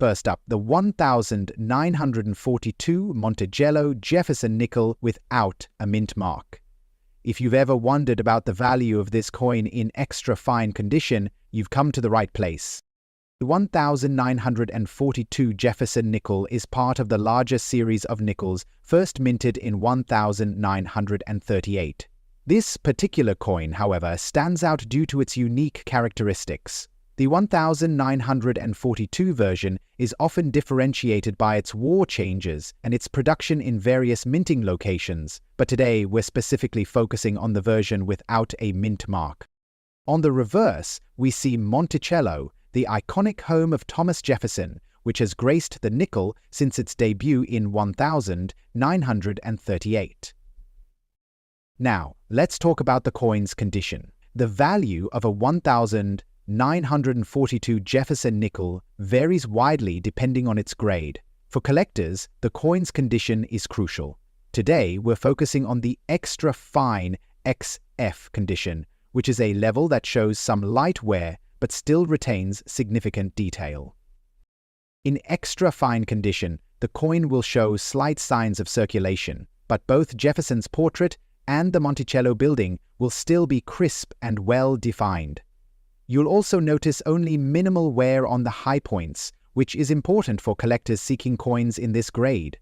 First up, the 1942 Monticello Jefferson nickel without a mint mark. If you've ever wondered about the value of this coin in extra fine condition, you've come to the right place. The 1942 Jefferson nickel is part of the larger series of nickels first minted in 1938. This particular coin, however, stands out due to its unique characteristics. The 1942 version is often differentiated by its war changes and its production in various minting locations, but today we're specifically focusing on the version without a mint mark. On the reverse, we see Monticello, the iconic home of Thomas Jefferson, which has graced the nickel since its debut in 1938. Now, let's talk about the coin's condition. The value of a 1942 Jefferson nickel varies widely depending on its grade. For collectors, the coin's condition is crucial. Today, we're focusing on the extra fine XF condition, which is a level that shows some light wear but still retains significant detail. In extra fine condition, the coin will show slight signs of circulation, but both Jefferson's portrait and the Monticello building will still be crisp and well defined. You'll also notice only minimal wear on the high points, which is important for collectors seeking coins in this grade.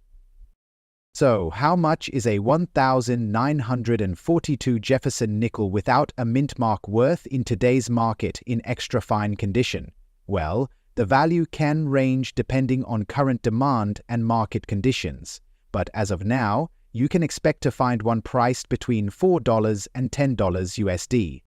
So, how much is a 1942 Jefferson nickel without a mint mark worth in today's market in extra fine condition? Well, the value can range depending on current demand and market conditions, but as of now, you can expect to find one priced between $4 and $10 USD.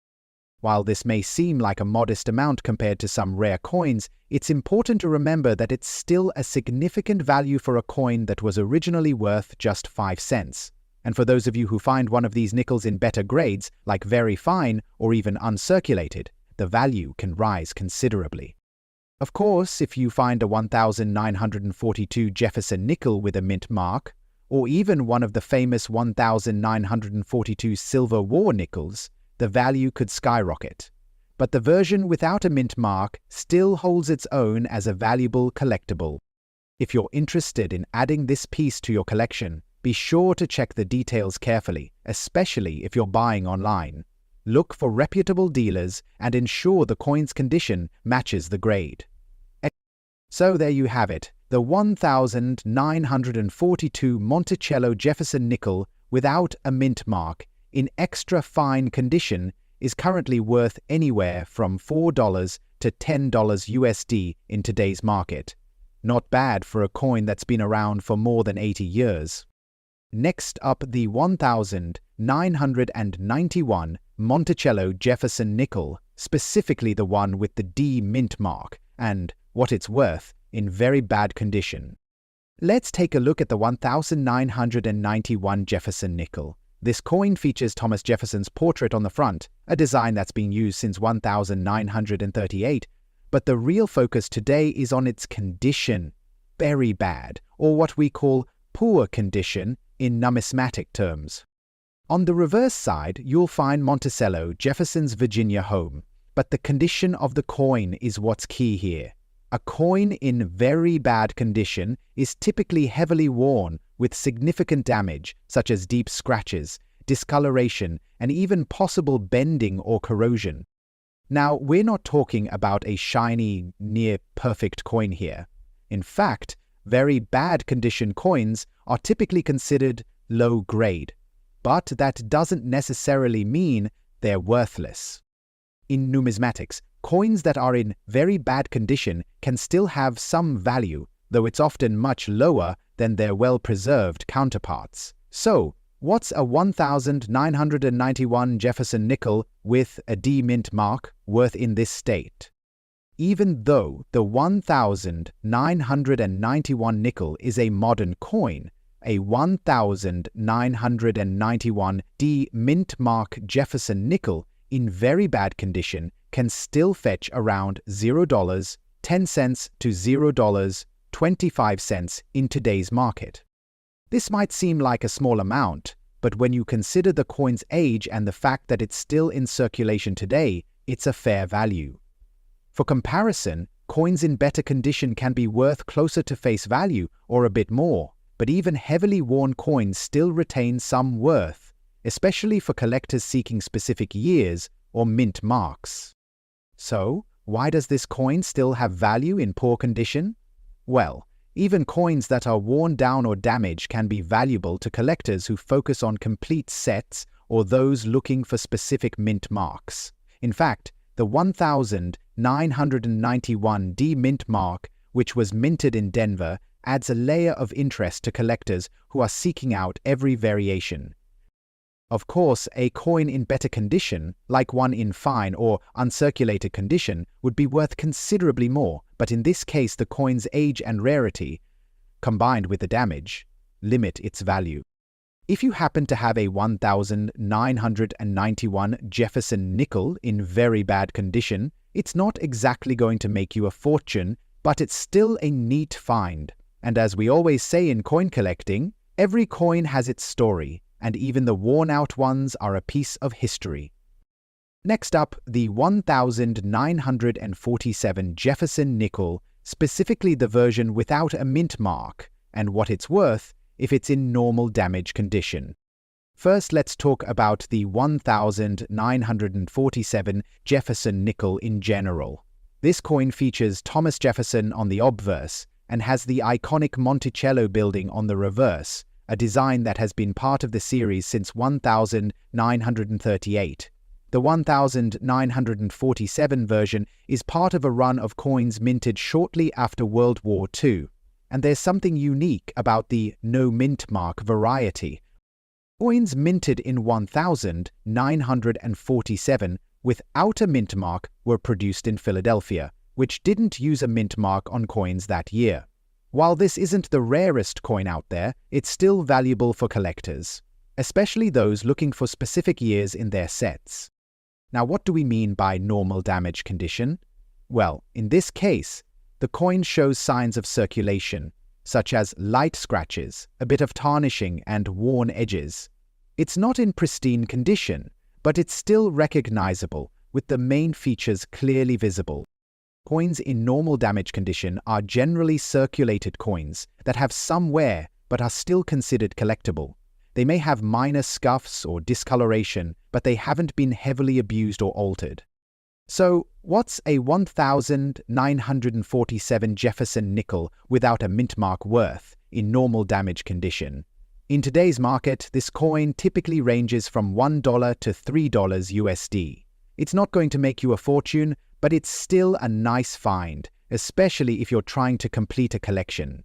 While this may seem like a modest amount compared to some rare coins, it's important to remember that it's still a significant value for a coin that was originally worth just 5 cents. And for those of you who find one of these nickels in better grades, like very fine or even uncirculated, the value can rise considerably. Of course, if you find a 1942 Jefferson nickel with a mint mark, or even one of the famous 1942 Silver War nickels, the value could skyrocket. But the version without a mint mark still holds its own as a valuable collectible. If you're interested in adding this piece to your collection, be sure to check the details carefully, especially if you're buying online. Look for reputable dealers and ensure the coin's condition matches the grade. So there you have it, the 1942 Monticello Jefferson nickel without a mint mark in extra fine condition is currently worth anywhere from $4 to $10 USD in today's market. Not bad for a coin that's been around for more than 80 years. Next up, the 1991 Monticello Jefferson nickel, specifically the one with the D mint mark, and what it's worth in very bad condition. Let's take a look at the 1991 Jefferson nickel. This coin features Thomas Jefferson's portrait on the front, a design that's been used since 1938, but the real focus today is on its condition, very bad, or what we call poor condition in numismatic terms. On the reverse side, you'll find Monticello, Jefferson's Virginia home, but the condition of the coin is what's key here. A coin in very bad condition is typically heavily worn with significant damage, such as deep scratches, discoloration, and even possible bending or corrosion. Now, we're not talking about a shiny, near-perfect coin here. In fact, very bad condition coins are typically considered low grade, but that doesn't necessarily mean they're worthless. In numismatics, coins that are in very bad condition can still have some value, though it's often much lower than their well-preserved counterparts. So, what's a 1991 Jefferson nickel with a D mint mark worth in this state? Even though the 1991 nickel is a modern coin, a 1991 D mint mark Jefferson nickel in very bad condition can still fetch around $0.10 to $0.25 in today's market. This might seem like a small amount, but when you consider the coin's age and the fact that it's still in circulation today, it's a fair value. For comparison, coins in better condition can be worth closer to face value or a bit more, but even heavily worn coins still retain some worth, especially for collectors seeking specific years or mint marks. So, why does this coin still have value in poor condition? Well, even coins that are worn down or damaged can be valuable to collectors who focus on complete sets or those looking for specific mint marks. In fact, the 1991D mint mark, which was minted in Denver, adds a layer of interest to collectors who are seeking out every variation. Of course, a coin in better condition, like one in fine or uncirculated condition, would be worth considerably more, but in this case the coin's age and rarity, combined with the damage, limit its value. If you happen to have a 1991 Jefferson nickel in very bad condition, it's not exactly going to make you a fortune, but it's still a neat find. And as we always say in coin collecting, every coin has its story, and even the worn-out ones are a piece of history. Next up, the 1947 Jefferson nickel, specifically the version without a mint mark, and what it's worth if it's in normal damage condition. First, let's talk about the 1947 Jefferson nickel in general. This coin features Thomas Jefferson on the obverse and has the iconic Monticello building on the reverse, a design that has been part of the series since 1938. The 1947 version is part of a run of coins minted shortly after World War II, and there's something unique about the no mint mark variety. Coins minted in 1947 without a mint mark were produced in Philadelphia, which didn't use a mint mark on coins that year. While this isn't the rarest coin out there, it's still valuable for collectors, especially those looking for specific years in their sets. Now, what do we mean by normal damage condition? Well, in this case, the coin shows signs of circulation, such as light scratches, a bit of tarnishing, and worn edges. It's not in pristine condition, but it's still recognizable, with the main features clearly visible. Coins in normal damage condition are generally circulated coins that have some wear but are still considered collectible. They may have minor scuffs or discoloration, but they haven't been heavily abused or altered. So, what's a 1947 Jefferson nickel without a mint mark worth in normal damage condition? In today's market, this coin typically ranges from $1 to $3 USD. It's not going to make you a fortune, but it's still a nice find, especially if you're trying to complete a collection.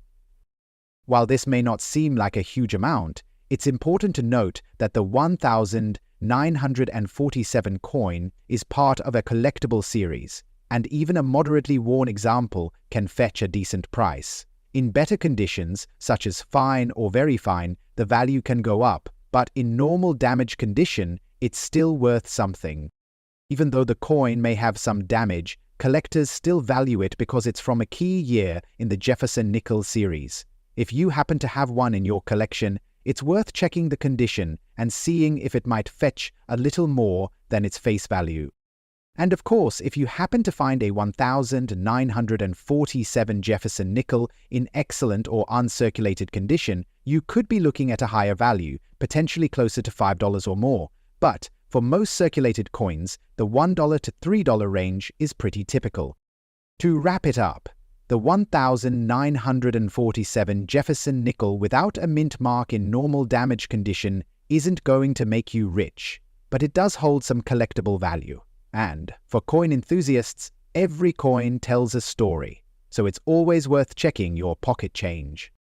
While this may not seem like a huge amount, it's important to note that the 1947 coin is part of a collectible series, and even a moderately worn example can fetch a decent price. In better conditions, such as fine or very fine, the value can go up, but in normal damage condition, it's still worth something. Even though the coin may have some damage, collectors still value it because it's from a key year in the Jefferson nickel series. If you happen to have one in your collection, it's worth checking the condition and seeing if it might fetch a little more than its face value. And of course, if you happen to find a 1947 Jefferson nickel in excellent or uncirculated condition, you could be looking at a higher value, potentially closer to $5 or more. But for most circulated coins, the $1 to $3 range is pretty typical. To wrap it up, the 1947 Jefferson nickel without a mint mark in normal damage condition isn't going to make you rich, but it does hold some collectible value. And for coin enthusiasts, every coin tells a story, so it's always worth checking your pocket change.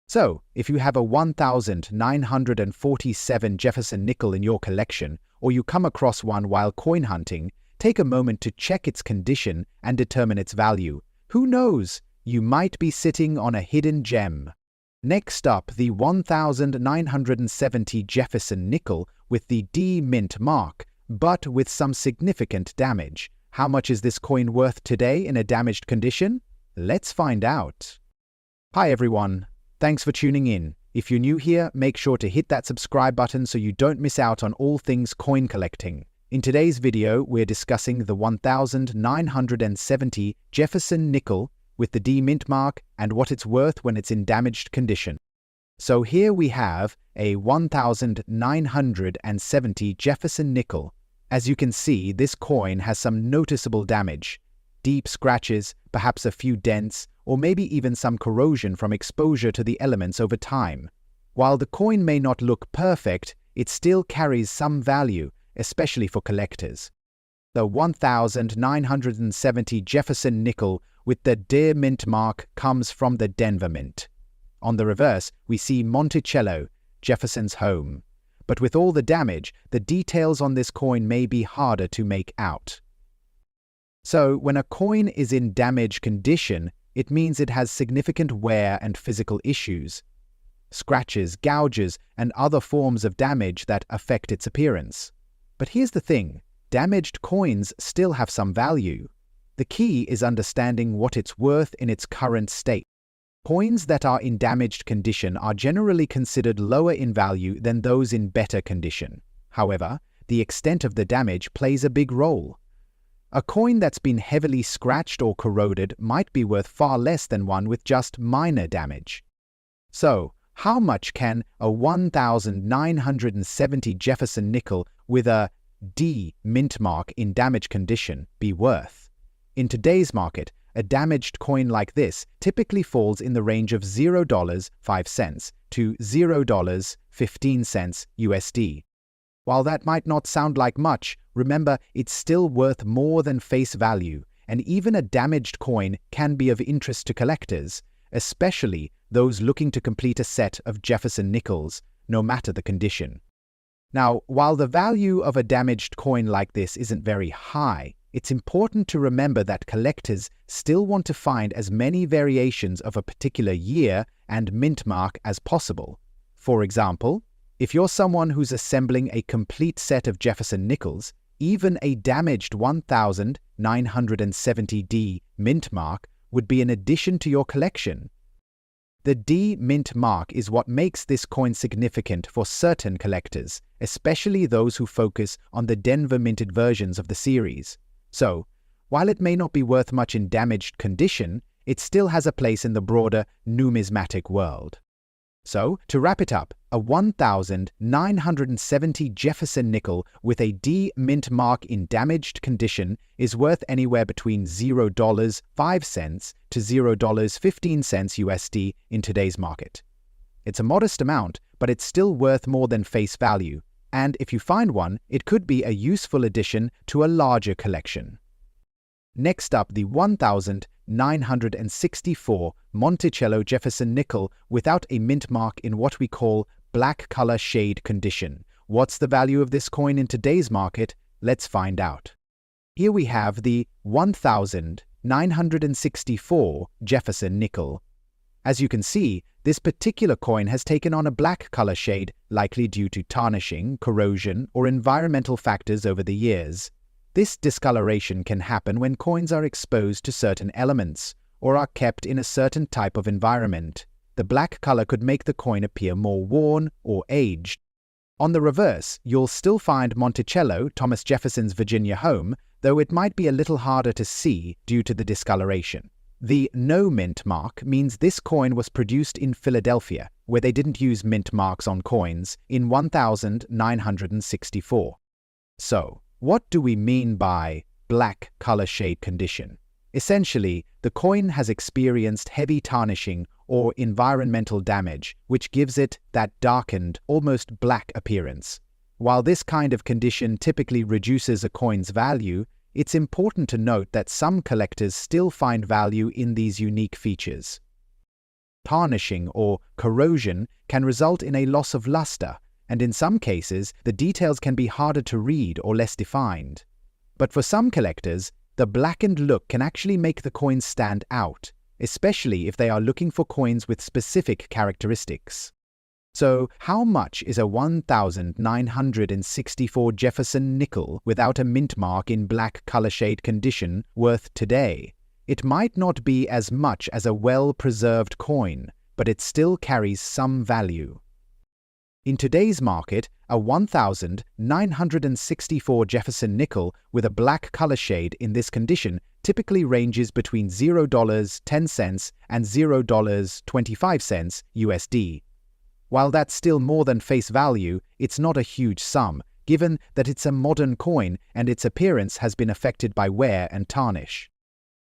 So, if you have a 1947 Jefferson nickel in your collection, or you come across one while coin hunting, take a moment to check its condition and determine its value. Who knows? You might be sitting on a hidden gem. Next up, the 1970 Jefferson nickel with the D mint mark, but with some significant damage. How much is this coin worth today in a damaged condition? Let's find out. Hi everyone, thanks for tuning in. If you're new here, make sure to hit that subscribe button so you don't miss out on all things coin collecting. In today's video, we're discussing the 1970 Jefferson nickel with the D mint mark and what it's worth when it's in damaged condition. So here we have a 1970 Jefferson nickel. As you can see, this coin has some noticeable damage. Deep scratches, perhaps a few dents, or maybe even some corrosion from exposure to the elements over time. While the coin may not look perfect, it still carries some value, especially for collectors. The 1970 Jefferson nickel with the D mint mark comes from the Denver Mint. On the reverse, we see Monticello, Jefferson's home. But with all the damage, the details on this coin may be harder to make out. So, when a coin is in damaged condition, it means it has significant wear and physical issues. Scratches, gouges, and other forms of damage that affect its appearance. But here's the thing, damaged coins still have some value. The key is understanding what it's worth in its current state. Coins that are in damaged condition are generally considered lower in value than those in better condition. However, the extent of the damage plays a big role. A coin that's been heavily scratched or corroded might be worth far less than one with just minor damage. So, how much can a 1970 Jefferson nickel with a D mint mark in damaged condition be worth? In today's market, a damaged coin like this typically falls in the range of $0.05 to $0.15 USD. While that might not sound like much, remember it's still worth more than face value, and even a damaged coin can be of interest to collectors, especially those looking to complete a set of Jefferson nickels, no matter the condition. Now, while the value of a damaged coin like this isn't very high, it's important to remember that collectors still want to find as many variations of a particular year and mint mark as possible. For example, if you're someone who's assembling a complete set of Jefferson nickels, even a damaged 1970 D mint mark would be an addition to your collection. The D mint mark is what makes this coin significant for certain collectors, especially those who focus on the Denver minted versions of the series. So, while it may not be worth much in damaged condition, it still has a place in the broader numismatic world. So, to wrap it up, a 1970 Jefferson nickel with a D mint mark in damaged condition is worth anywhere between $0.05 to $0.15 USD in today's market. It's a modest amount, but it's still worth more than face value, and if you find one, it could be a useful addition to a larger collection. Next up, the 1964 Monticello Jefferson nickel without a mint mark in what we call black color shade condition. What's the value of this coin in today's market? Let's find out. Here we have the 1964 Jefferson nickel. As you can see, this particular coin has taken on a black color shade, likely due to tarnishing, corrosion, or environmental factors over the years. This discoloration can happen when coins are exposed to certain elements or are kept in a certain type of environment. The black color could make the coin appear more worn or aged. On the reverse, you'll still find Monticello, Thomas Jefferson's Virginia home, though it might be a little harder to see due to the discoloration. The no mint mark means this coin was produced in Philadelphia, where they didn't use mint marks on coins, in 1964. So, what do we mean by black color shade condition? Essentially, the coin has experienced heavy tarnishing or environmental damage, which gives it that darkened, almost black appearance. While this kind of condition typically reduces a coin's value, it's important to note that some collectors still find value in these unique features. Tarnishing or corrosion can result in a loss of luster, and in some cases, the details can be harder to read or less defined. But for some collectors, the blackened look can actually make the coins stand out, especially if they are looking for coins with specific characteristics. So, how much is a 1964 Jefferson nickel without a mint mark in black color shade condition worth today? It might not be as much as a well-preserved coin, but it still carries some value. In today's market, a 1964 Jefferson nickel with a black color shade in this condition typically ranges between $0.10 and $0.25 USD. While that's still more than face value, it's not a huge sum, given that it's a modern coin and its appearance has been affected by wear and tarnish.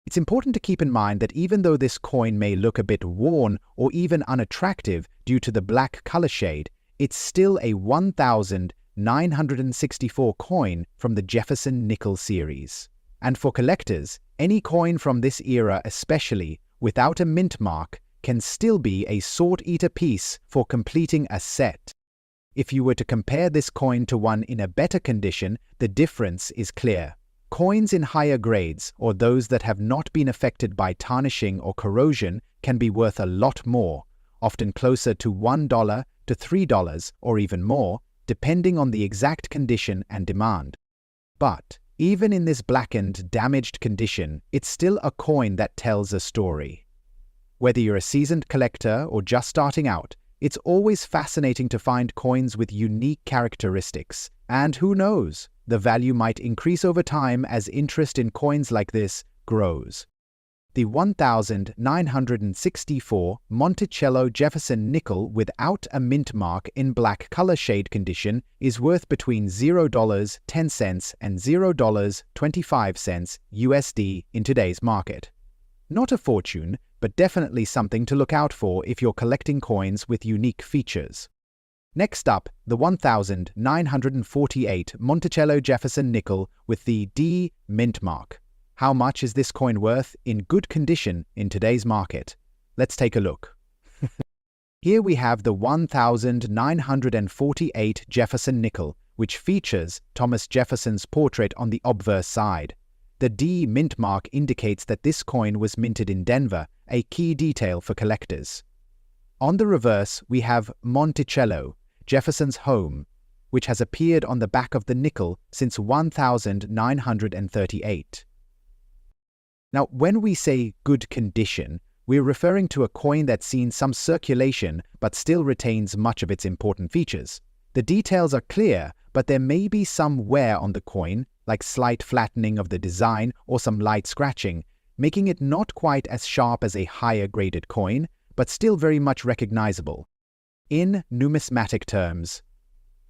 It's important to keep in mind that even though this coin may look a bit worn or even unattractive due to the black color shade, it's still a 1964 coin from the Jefferson nickel series. And for collectors, any coin from this era especially, without a mint mark, can still be a sought-after piece for completing a set. If you were to compare this coin to one in a better condition, the difference is clear. Coins in higher grades, or those that have not been affected by tarnishing or corrosion, can be worth a lot more, often closer to $1 to $3 or even more, depending on the exact condition and demand. But even in this blackened, damaged condition, it's still a coin that tells a story. Whether you're a seasoned collector or just starting out, it's always fascinating to find coins with unique characteristics. And who knows, the value might increase over time as interest in coins like this grows. The 1964 Monticello Jefferson nickel without a mint mark in black color shade condition is worth between $0.10 and $0.25 USD in today's market. Not a fortune, but definitely something to look out for if you're collecting coins with unique features. Next up, the 1948 Monticello Jefferson nickel with the D mint mark. How much is this coin worth in good condition in today's market? Let's take a look. Here we have the 1948 Jefferson nickel, which features Thomas Jefferson's portrait on the obverse side. The D mint mark indicates that this coin was minted in Denver, a key detail for collectors. On the reverse, we have Monticello, Jefferson's home, which has appeared on the back of the nickel since 1938. Now, when we say good condition, we're referring to a coin that's seen some circulation but still retains much of its important features. The details are clear, but there may be some wear on the coin, like slight flattening of the design or some light scratching, making it not quite as sharp as a higher-graded coin, but still very much recognizable. In numismatic terms,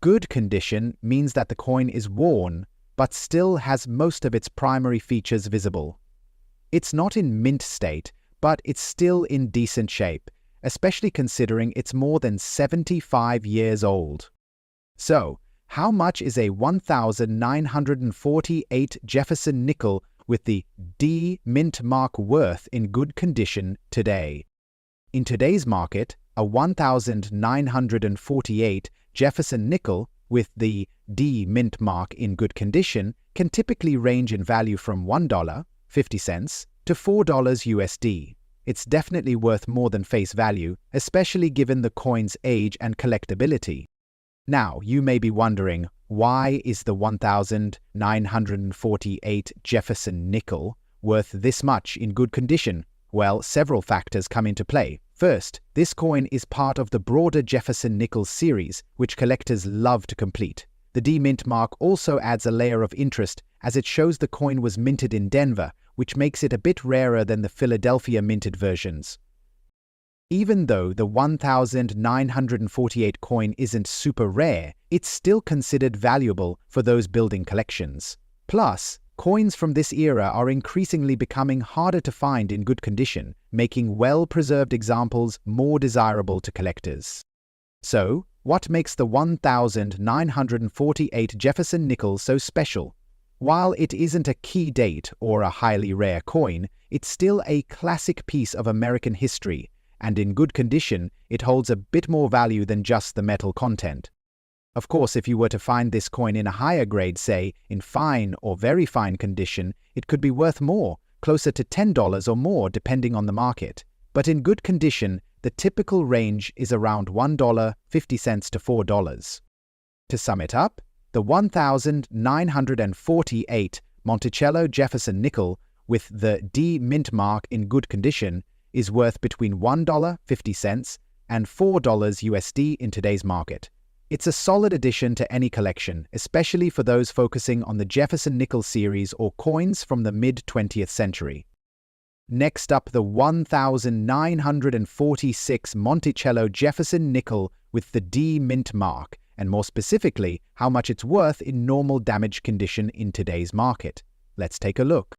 good condition means that the coin is worn, but still has most of its primary features visible. It's not in mint state, but it's still in decent shape, especially considering it's more than 75 years old. So, how much is a 1948 Jefferson nickel with the D mint mark worth in good condition today? In today's market, a 1948 Jefferson nickel with the D mint mark in good condition can typically range in value from $1.50 to $4 USD. It's definitely worth more than face value, especially given the coin's age and collectability. Now, you may be wondering, why is the 1948 Jefferson nickel worth this much in good condition? Well, several factors come into play. First, this coin is part of the broader Jefferson nickel series, which collectors love to complete. The D mint mark also adds a layer of interest as it shows the coin was minted in Denver, which makes it a bit rarer than the Philadelphia minted versions. Even though the 1948 coin isn't super rare, it's still considered valuable for those building collections. Plus, coins from this era are increasingly becoming harder to find in good condition, making well-preserved examples more desirable to collectors. So, what makes the 1948 Jefferson nickel so special? While it isn't a key date or a highly rare coin, it's still a classic piece of American history, and in good condition, it holds a bit more value than just the metal content. Of course, if you were to find this coin in a higher grade, say, in fine or very fine condition, it could be worth more, closer to $10 or more depending on the market. But in good condition, the typical range is around $1.50 to $4. To sum it up, the 1948 Monticello Jefferson nickel with the D mint mark in good condition is worth between $1.50 and $4 USD in today's market. It's a solid addition to any collection, especially for those focusing on the Jefferson nickel series or coins from the mid-20th century. Next up, the 1946 Monticello Jefferson nickel with the D mint mark, and more specifically, how much it's worth in normal damage condition in today's market. Let's take a look.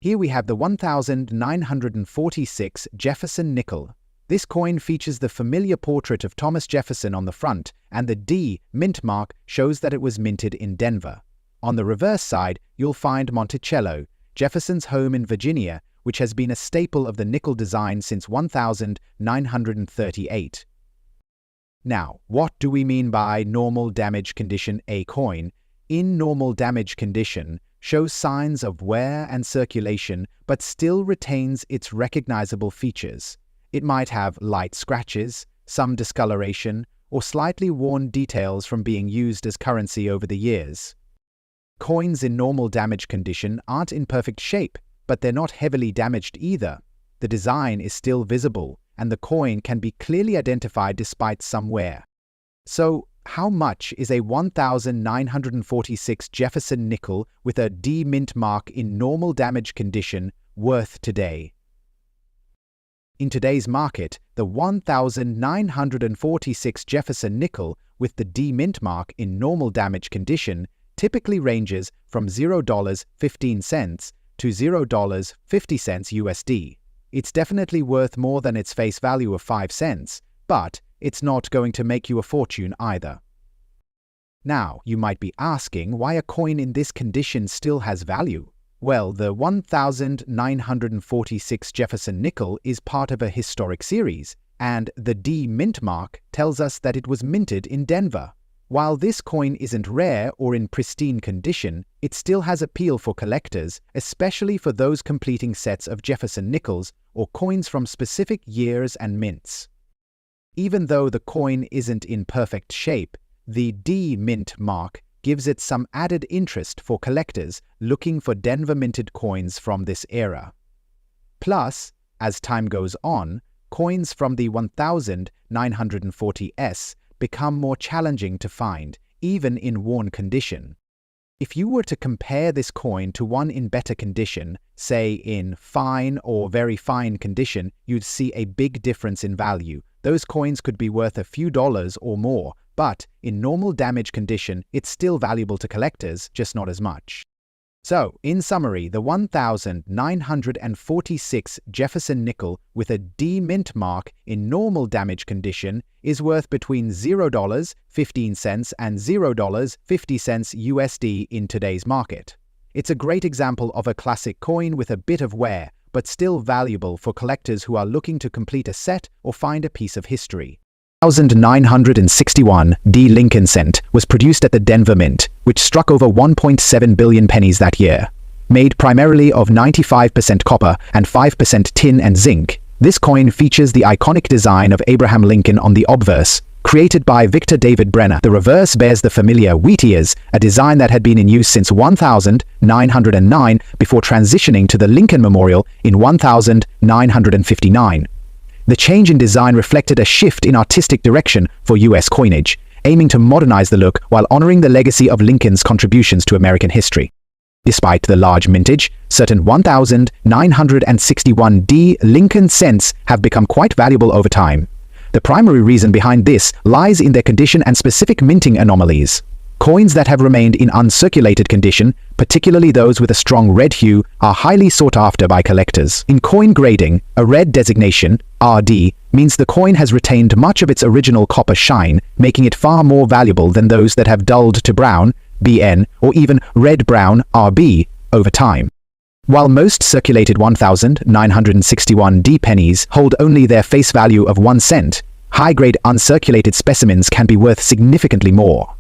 Here we have the 1946 Jefferson nickel. This coin features the familiar portrait of Thomas Jefferson on the front, and the D mint mark shows that it was minted in Denver. On the reverse side, you'll find Monticello, Jefferson's home in Virginia, which has been a staple of the nickel design since 1938. Now, what do we mean by normal damage condition? A coin in normal damage condition shows signs of wear and circulation but still retains its recognizable features. It might have light scratches, some discoloration, or slightly worn details from being used as currency over the years. Coins in normal damage condition aren't in perfect shape, but they're not heavily damaged either. The design is still visible, and the coin can be clearly identified despite some wear. So, how much is a 1946 Jefferson nickel with a D mint mark in normal damage condition worth today? In today's market, the 1946 Jefferson nickel with the D mint mark in normal damage condition typically ranges from $0.15 to $0.50 USD. It's definitely worth more than its face value of 5 cents, but it's not going to make you a fortune either. Now, you might be asking why a coin in this condition still has value. Well, the 1946 Jefferson nickel is part of a historic series, and the D mint mark tells us that it was minted in Denver. While this coin isn't rare or in pristine condition, it still has appeal for collectors, especially for those completing sets of Jefferson nickels or coins from specific years and mints. Even though the coin isn't in perfect shape, the D mint mark gives it some added interest for collectors looking for Denver minted coins from this era. Plus, as time goes on, coins from the 1940s become more challenging to find, even in worn condition. If you were to compare this coin to one in better condition, say in fine or very fine condition, you'd see a big difference in value. Those coins could be worth a few dollars or more, but in normal damage condition, it's still valuable to collectors, just not as much. So, in summary, the 1946 Jefferson nickel with a D mint mark in normal damage condition is worth between $0.15 and $0.50 USD in today's market. It's a great example of a classic coin with a bit of wear, but still valuable for collectors who are looking to complete a set or find a piece of history. 1961 D Lincoln cent was produced at the Denver Mint, which struck over 1.7 billion pennies that year. Made primarily of 95% copper and 5% tin and zinc, this coin features the iconic design of Abraham Lincoln on the obverse, created by Victor David Brenner. The reverse bears the familiar wheat ears, a design that had been in use since 1909 before transitioning to the Lincoln Memorial in 1959. The change in design reflected a shift in artistic direction for U.S. coinage, aiming to modernize the look while honoring the legacy of Lincoln's contributions to American history. Despite the large mintage, certain 1961 D Lincoln cents have become quite valuable over time. The primary reason behind this lies in their condition and specific minting anomalies. Coins that have remained in uncirculated condition, particularly those with a strong red hue, are highly sought after by collectors. In coin grading, a red designation, RD, means the coin has retained much of its original copper shine, making it far more valuable than those that have dulled to brown, BN, or even red-brown, RB, over time. While most circulated 1961 D pennies hold only their face value of 1 cent, high-grade uncirculated specimens can be worth significantly more.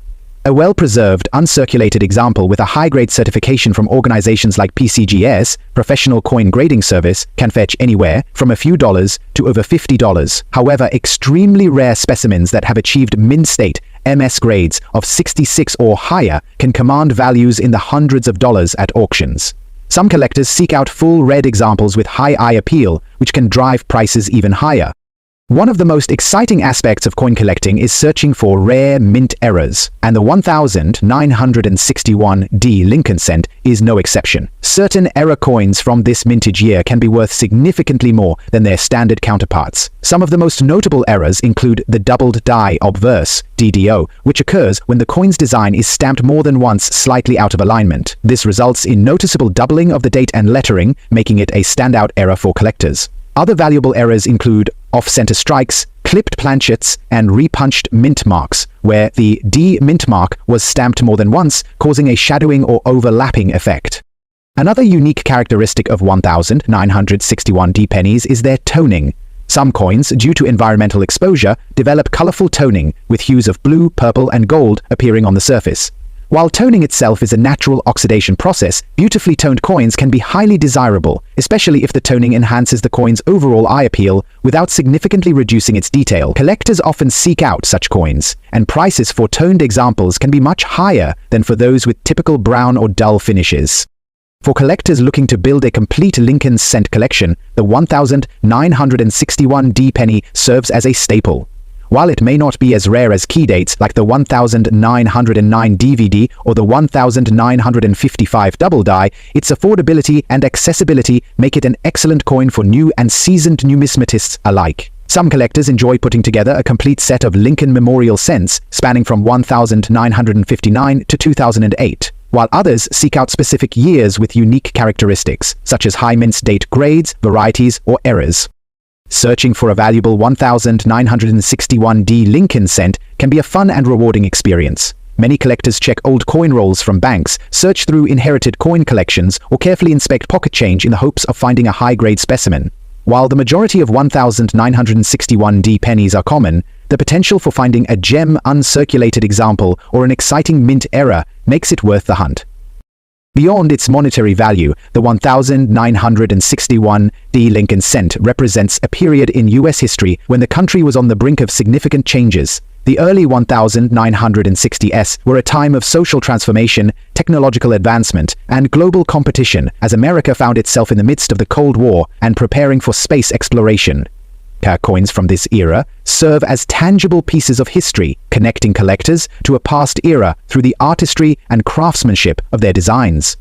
A well-preserved, uncirculated example with a high-grade certification from organizations like PCGS, Professional Coin Grading Service, can fetch anywhere from a few dollars to over $50. However, extremely rare specimens that have achieved mint state MS grades of 66 or higher can command values in the hundreds of dollars at auctions. Some collectors seek out full red examples with high eye appeal, which can drive prices even higher. One of the most exciting aspects of coin collecting is searching for rare mint errors, and the 1961D Lincoln cent is no exception. Certain error coins from this mintage year can be worth significantly more than their standard counterparts. Some of the most notable errors include the doubled die obverse, DDO, which occurs when the coin's design is stamped more than once slightly out of alignment. This results in noticeable doubling of the date and lettering, making it a standout error for collectors. Other valuable errors include off-center strikes, clipped planchets, and repunched mint marks, where the D mint mark was stamped more than once, causing a shadowing or overlapping effect. Another unique characteristic of 1961D pennies is their toning. Some coins, due to environmental exposure, develop colorful toning, with hues of blue, purple, and gold appearing on the surface. While toning itself is a natural oxidation process, beautifully toned coins can be highly desirable, especially if the toning enhances the coin's overall eye appeal without significantly reducing its detail. Collectors often seek out such coins, and prices for toned examples can be much higher than for those with typical brown or dull finishes. For collectors looking to build a complete Lincoln cent collection, the 1961D penny serves as a staple. While it may not be as rare as key dates like the 1909 DVD or the 1955 double die, its affordability and accessibility make it an excellent coin for new and seasoned numismatists alike. Some collectors enjoy putting together a complete set of Lincoln Memorial cents spanning from 1959 to 2008, while others seek out specific years with unique characteristics, such as high mint date grades, varieties, or errors. Searching for a valuable 1961D Lincoln cent can be a fun and rewarding experience. Many collectors check old coin rolls from banks, search through inherited coin collections, or carefully inspect pocket change in the hopes of finding a high-grade specimen. While the majority of 1961D pennies are common, the potential for finding a gem uncirculated example or an exciting mint error makes it worth the hunt. Beyond its monetary value, the 1961D Lincoln cent represents a period in U.S. history when the country was on the brink of significant changes. The early 1960s were a time of social transformation, technological advancement, and global competition as America found itself in the midst of the Cold War and preparing for space exploration. Coins from this era serve as tangible pieces of history, connecting collectors to a past era through the artistry and craftsmanship of their designs.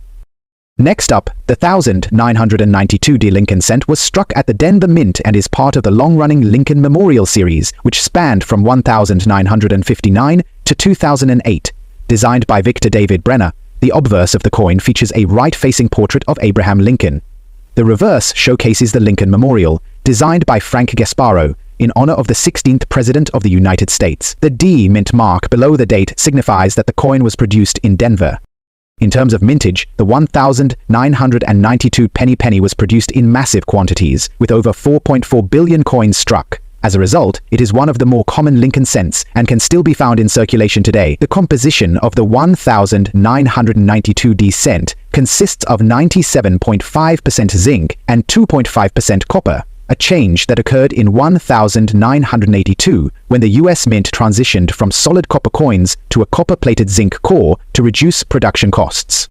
Next up, the 1992D Lincoln cent was struck at the Denver Mint and is part of the long-running Lincoln Memorial series, which spanned from 1959 to 2008. Designed by Victor David Brenner, the obverse of the coin features a right-facing portrait of Abraham Lincoln. The reverse showcases the Lincoln Memorial, designed by Frank Gasparo, in honor of the 16th President of the United States. The D mint mark below the date signifies that the coin was produced in Denver. In terms of mintage, the 1992 penny was produced in massive quantities, with over 4.4 billion coins struck. As a result, it is one of the more common Lincoln cents and can still be found in circulation today. The composition of the 1992D cent consists of 97.5% zinc and 2.5% copper, a change that occurred in 1982 when the U.S. Mint transitioned from solid copper coins to a copper-plated zinc core to reduce production costs.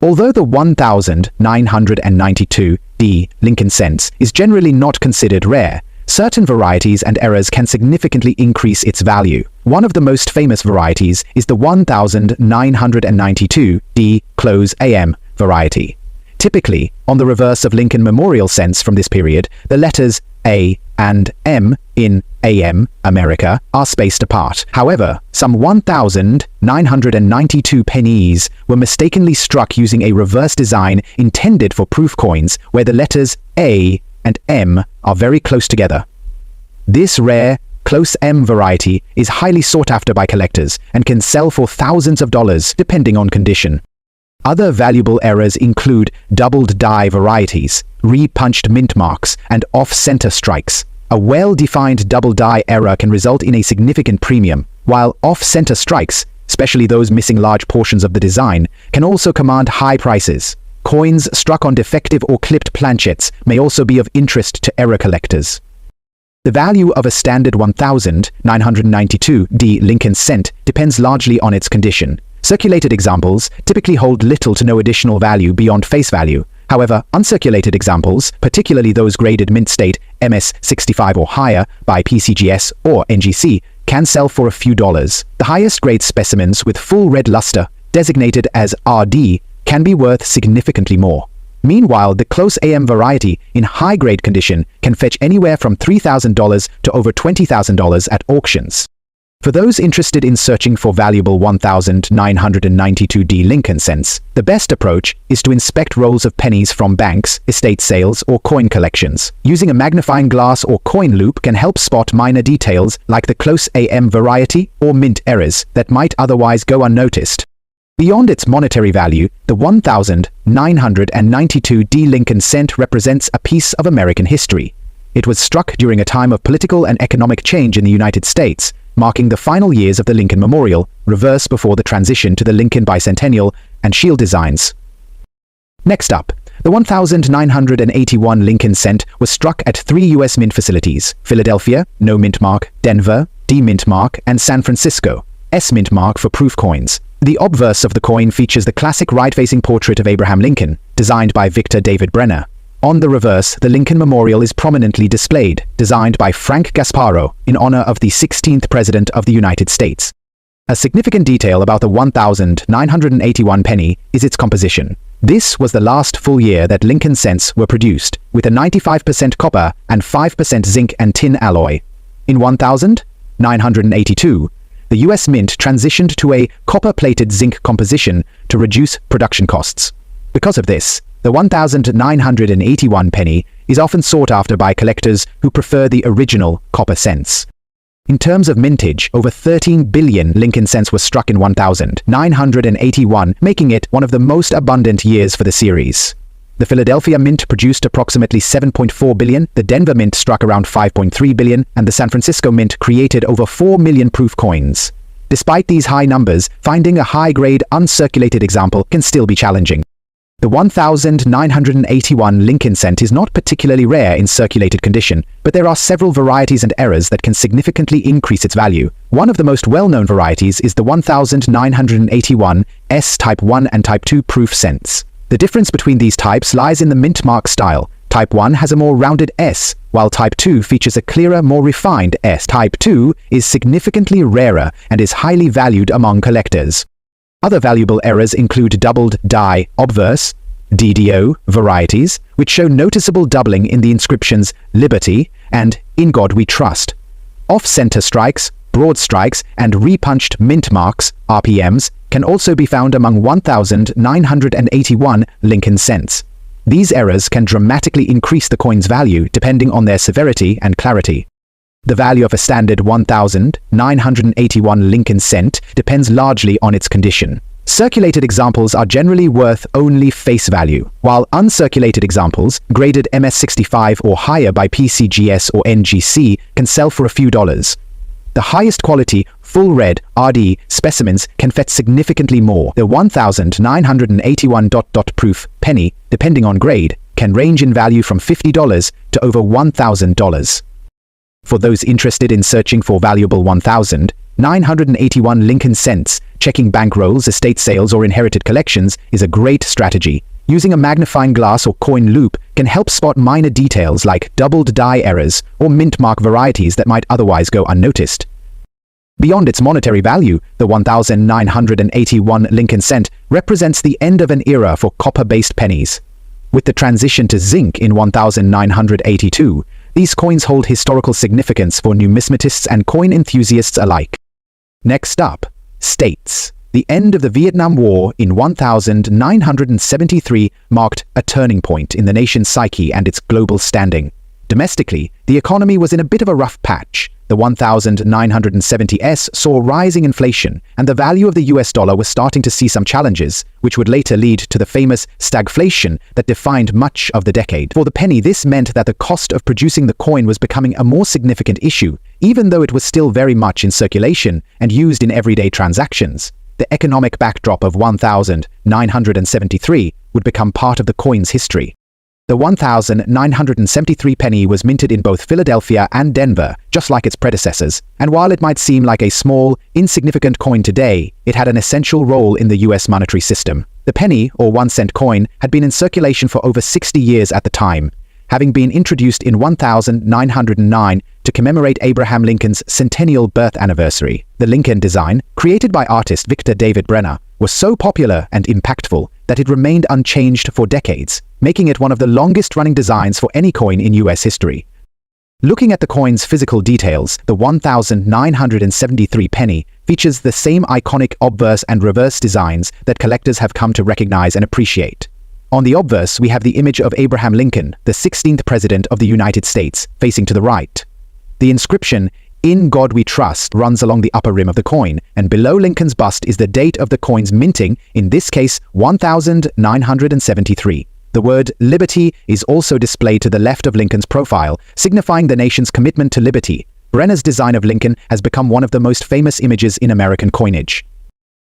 Although the 1992D Lincoln cents is generally not considered rare, certain varieties and errors can significantly increase its value. One of the most famous varieties is the 1992D close AM variety. Typically, on the reverse of Lincoln Memorial cents from this period, the letters A and M in AM, America, are spaced apart. However, some 1992 pennies were mistakenly struck using a reverse design intended for proof coins where the letters A and M are very close together. This rare, close M variety is highly sought after by collectors and can sell for thousands of dollars depending on condition. Other valuable errors include doubled die varieties, repunched mint marks, and off-center strikes. A well-defined double die error can result in a significant premium, while off-center strikes, especially those missing large portions of the design, can also command high prices. Coins struck on defective or clipped planchets may also be of interest to error collectors. The value of a standard 1992D Lincoln cent depends largely on its condition. Circulated examples typically hold little to no additional value beyond face value. However, uncirculated examples, particularly those graded mint state MS65 or higher by PCGS or NGC, can sell for a few dollars. The highest grade specimens with full red luster, designated as RD, can be worth significantly more. Meanwhile, the close AM variety in high-grade condition can fetch anywhere from $3,000 to over $20,000 at auctions. For those interested in searching for valuable 1992D Lincoln cents, the best approach is to inspect rolls of pennies from banks, estate sales, or coin collections. Using a magnifying glass or coin loop can help spot minor details like the close AM variety or mint errors that might otherwise go unnoticed. Beyond its monetary value, the 1992D Lincoln cent represents a piece of American history. It was struck during a time of political and economic change in the United States, marking the final years of the Lincoln Memorial, reverse before the transition to the Lincoln Bicentennial and Shield designs. Next up, the 1981 Lincoln cent was struck at 3 U.S. mint facilities: Philadelphia, no mint mark; Denver, D mint mark; and San Francisco, S mint mark for proof coins. The obverse of the coin features the classic right-facing portrait of Abraham Lincoln, designed by Victor David Brenner. On the reverse, the Lincoln Memorial is prominently displayed, designed by Frank Gasparo, in honor of the 16th President of the United States. A significant detail about the 1981 penny is its composition. This was the last full year that Lincoln cents were produced, with a 95% copper and 5% zinc and tin alloy. In 1982, the U.S. Mint transitioned to a copper-plated zinc composition to reduce production costs. Because of this, the 1981 penny is often sought after by collectors who prefer the original copper cents. In terms of mintage, over 13 billion Lincoln cents were struck in 1981, making it one of the most abundant years for the series. The Philadelphia Mint produced approximately 7.4 billion, the Denver Mint struck around 5.3 billion, and the San Francisco Mint created over 4 million proof coins. Despite these high numbers, finding a high-grade, uncirculated example can still be challenging. The 1981 Lincoln cent is not particularly rare in circulated condition, but there are several varieties and errors that can significantly increase its value. One of the most well-known varieties is the 1981 S Type 1 and Type 2 proof cents. The difference between these types lies in the mint mark style. Type 1 has a more rounded S, while Type 2 features a clearer, more refined S. Type 2 is significantly rarer and is highly valued among collectors. Other valuable errors include doubled die obverse, DDO varieties, which show noticeable doubling in the inscriptions Liberty and In God We Trust. Off-center strikes, broad strikes, and repunched mint marks, RPMs, can also be found among 1981 Lincoln cents. These errors can dramatically increase the coin's value depending on their severity and clarity. The value of a standard 1981 Lincoln cent depends largely on its condition. Circulated examples are generally worth only face value, while uncirculated examples, graded MS65 or higher by PCGS or NGC, can sell for a few dollars. The highest quality, full red, RD specimens can fetch significantly more. The 1981 proof penny, depending on grade, can range in value from $50 to over $1,000. For those interested in searching for valuable 1981 Lincoln cents, checking bankrolls, estate sales, or inherited collections is a great strategy. Using a magnifying glass or coin loop can help spot minor details like doubled die errors or mint mark varieties that might otherwise go unnoticed. Beyond its monetary value, the 1981 Lincoln cent represents the end of an era for copper-based pennies. With the transition to zinc in 1982, these coins hold historical significance for numismatists and coin enthusiasts alike. Next up, states. The end of the Vietnam War in 1973 marked a turning point in the nation's psyche and its global standing. Domestically, the economy was in a bit of a rough patch. The 1970s saw rising inflation, and the value of the US dollar was starting to see some challenges, which would later lead to the famous stagflation that defined much of the decade. For the penny, this meant that the cost of producing the coin was becoming a more significant issue, even though it was still very much in circulation and used in everyday transactions. The economic backdrop of 1973 would become part of the coin's history. The 1973 penny was minted in both Philadelphia and Denver, just like its predecessors, and while it might seem like a small, insignificant coin today, it had an essential role in the US monetary system. The penny, or 1-cent coin, had been in circulation for over 60 years at the time, having been introduced in 1909 to commemorate Abraham Lincoln's centennial birth anniversary. The Lincoln design, created by artist Victor David Brenner, was so popular and impactful that it remained unchanged for decades, making it one of the longest-running designs for any coin in US history. Looking at the coin's physical details, the 1973 penny features the same iconic obverse and reverse designs that collectors have come to recognize and appreciate. On the obverse, we have the image of Abraham Lincoln, the 16th President of the United States, facing to the right. The inscription, "In God We Trust," runs along the upper rim of the coin, and below Lincoln's bust is the date of the coin's minting, in this case 1973. The word liberty is also displayed to the left of Lincoln's profile, signifying the nation's commitment to liberty. Brenner's design of Lincoln has become one of the most famous images in American coinage.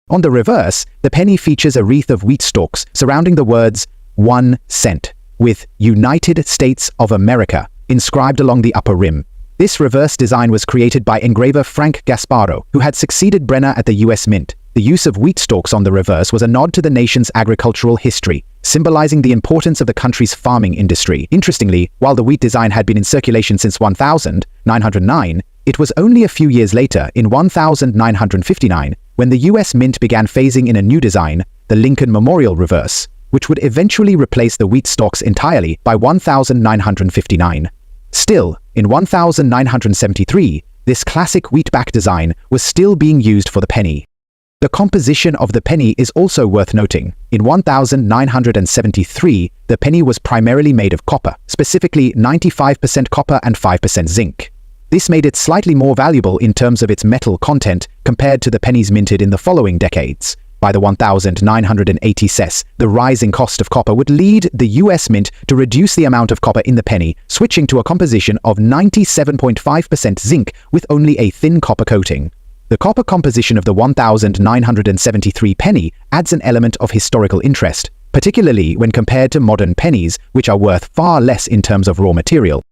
On the reverse, the penny features a wreath of wheat stalks surrounding the words 1 cent, with United States of America inscribed along the upper rim. This reverse design was created by engraver Frank Gasparo, who had succeeded Brenner at the US Mint. The use of wheat stalks on the reverse was a nod to the nation's agricultural history, symbolizing the importance of the country's farming industry. Interestingly, while the wheat design had been in circulation since 1909, it was only a few years later, in 1959, when the US Mint began phasing in a new design, the Lincoln Memorial Reverse, which would eventually replace the wheat stalks entirely by 1959. Still, in 1973, this classic wheatback design was still being used for the penny. The composition of the penny is also worth noting. In 1973, the penny was primarily made of copper, specifically 95% copper and 5% zinc. This made it slightly more valuable in terms of its metal content compared to the pennies minted in the following decades. By the 1980 cess, the rising cost of copper would lead the US Mint to reduce the amount of copper in the penny, switching to a composition of 97.5% zinc with only a thin copper coating. The copper composition of the 1973 penny adds an element of historical interest, particularly when compared to modern pennies, which are worth far less in terms of raw material.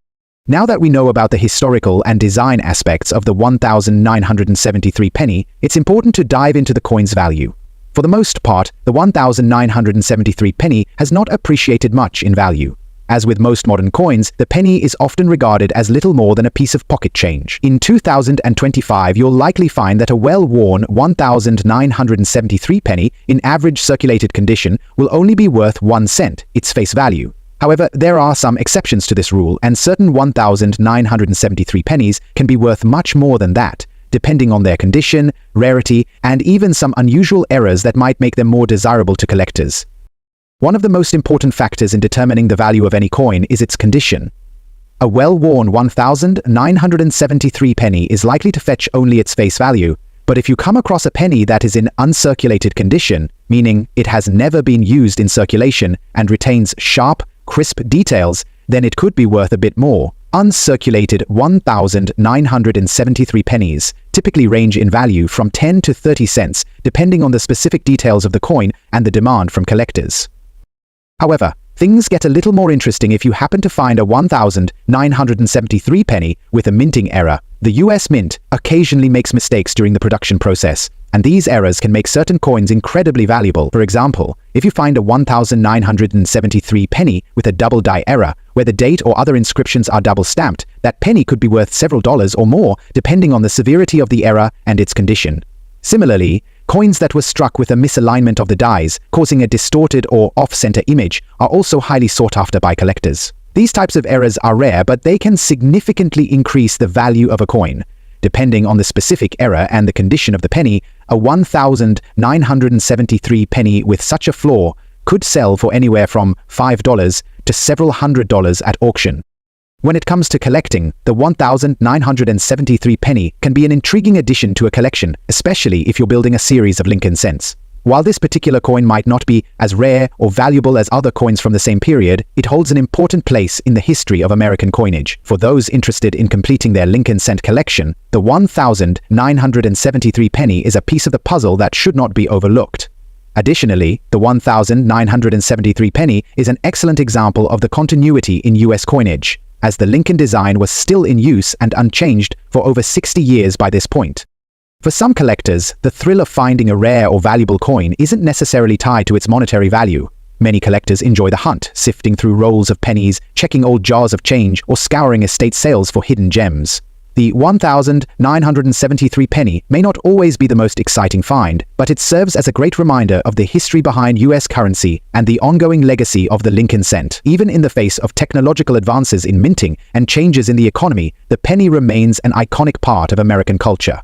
Now that we know about the historical and design aspects of the 1973 penny, it's important to dive into the coin's value. For the most part, the 1973 penny has not appreciated much in value. As with most modern coins, the penny is often regarded as little more than a piece of pocket change. In 2025, you'll likely find that a well-worn 1973 penny in average circulated condition will only be worth 1 cent, its face value. However, there are some exceptions to this rule, and certain 1973 pennies can be worth much more than that, depending on their condition, rarity, and even some unusual errors that might make them more desirable to collectors. One of the most important factors in determining the value of any coin is its condition. A well-worn 1973 penny is likely to fetch only its face value, but if you come across a penny that is in uncirculated condition, meaning it has never been used in circulation and retains sharp, crisp details, then it could be worth a bit more. Uncirculated 1973 pennies typically range in value from 10 to 30 cents, depending on the specific details of the coin and the demand from collectors. However, things get a little more interesting if you happen to find a 1973 penny with a minting error. The US Mint occasionally makes mistakes during the production process, and these errors can make certain coins incredibly valuable. For example, if you find a 1973 penny with a double die error, where the date or other inscriptions are double stamped, that penny could be worth several dollars or more, depending on the severity of the error and its condition. Similarly, coins that were struck with a misalignment of the dies, causing a distorted or off-center image, are also highly sought after by collectors. These types of errors are rare, but they can significantly increase the value of a coin. Depending on the specific error and the condition of the penny, a 1973 penny with such a flaw could sell for anywhere from $5 to several $100s at auction. When it comes to collecting, the 1973 penny can be an intriguing addition to a collection, especially if you're building a series of Lincoln cents. While this particular coin might not be as rare or valuable as other coins from the same period, it holds an important place in the history of American coinage. For those interested in completing their Lincoln cent collection, the 1973 penny is a piece of the puzzle that should not be overlooked. Additionally, the 1973 penny is an excellent example of the continuity in US coinage, as the Lincoln design was still in use and unchanged for over 60 years by this point. For some collectors, the thrill of finding a rare or valuable coin isn't necessarily tied to its monetary value. Many collectors enjoy the hunt, sifting through rolls of pennies, checking old jars of change, or scouring estate sales for hidden gems. The 1,973 penny may not always be the most exciting find, but it serves as a great reminder of the history behind US currency and the ongoing legacy of the Lincoln cent. Even in the face of technological advances in minting and changes in the economy, the penny remains an iconic part of American culture.